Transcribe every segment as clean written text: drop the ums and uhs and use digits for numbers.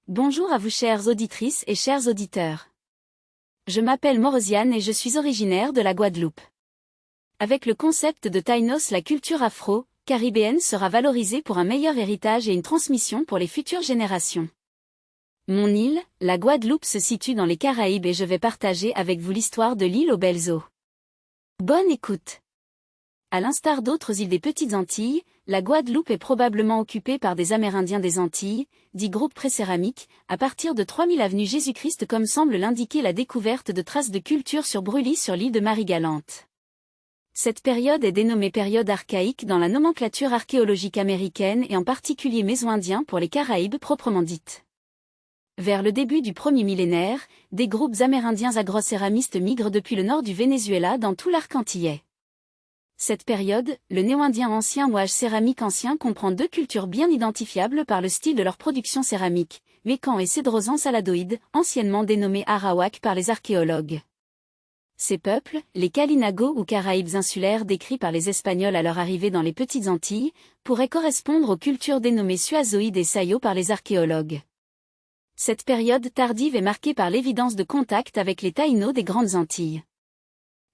Bonjour à vous chères auditrices et chers auditeurs. Je m'appelle Morosiane et je suis originaire de la Guadeloupe. Avec le concept de Tainos, la culture afro-caribéenne sera valorisée pour un meilleur héritage et une transmission pour les futures générations. Mon île, la Guadeloupe se situe dans les Caraïbes et je vais partager avec vous l'histoire de l'île aux belles eaux. Bonne écoute! À l'instar d'autres îles des Petites Antilles, la Guadeloupe est probablement occupée par des Amérindiens des Antilles, dits groupes précéramiques, à partir de 3000 avenue Jésus-Christ comme semble l'indiquer la découverte de traces de culture sur brûlis sur l'île de Marie-Galante. Cette période est dénommée période archaïque dans la nomenclature archéologique américaine et en particulier méso-indien pour les Caraïbes proprement dites. Vers le début du premier millénaire, des groupes amérindiens agrocéramistes migrent depuis le nord du Venezuela dans tout l'arc antillais. Cette période, le néo-indien ancien ou âge céramique ancien comprend deux cultures bien identifiables par le style de leur production céramique, Mécan et Cédrosan saladoïdes, anciennement dénommés Arawak par les archéologues. Ces peuples, les Kalinago ou Caraïbes insulaires décrits par les Espagnols à leur arrivée dans les Petites Antilles, pourraient correspondre aux cultures dénommées Suazoïdes et Sayo par les archéologues. Cette période tardive est marquée par l'évidence de contact avec les Taïnos des Grandes Antilles.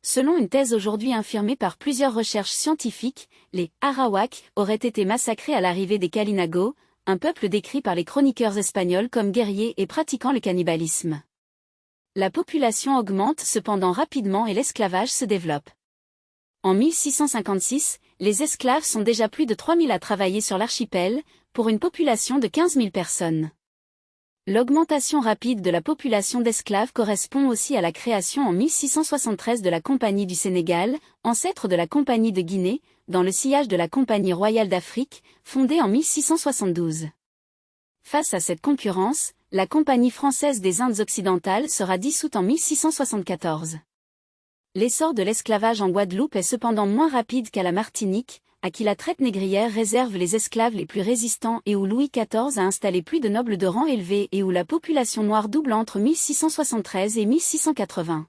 Selon une thèse aujourd'hui infirmée par plusieurs recherches scientifiques, les Arawak auraient été massacrés à l'arrivée des Kalinago, un peuple décrit par les chroniqueurs espagnols comme guerriers et pratiquant le cannibalisme. La population augmente cependant rapidement et l'esclavage se développe. En 1656, les esclaves sont déjà plus de 3000 à travailler sur l'archipel, pour une population de 15 000 personnes. L'augmentation rapide de la population d'esclaves correspond aussi à la création en 1673 de la Compagnie du Sénégal, ancêtre de la Compagnie de Guinée, dans le sillage de la Compagnie royale d'Afrique, fondée en 1672. Face à cette concurrence, la Compagnie française des Indes occidentales sera dissoute en 1674. L'essor de l'esclavage en Guadeloupe est cependant moins rapide qu'à la Martinique, à qui la traite négrière réserve les esclaves les plus résistants et où Louis XIV a installé plus de nobles de rang élevé et où la population noire double entre 1673 et 1680.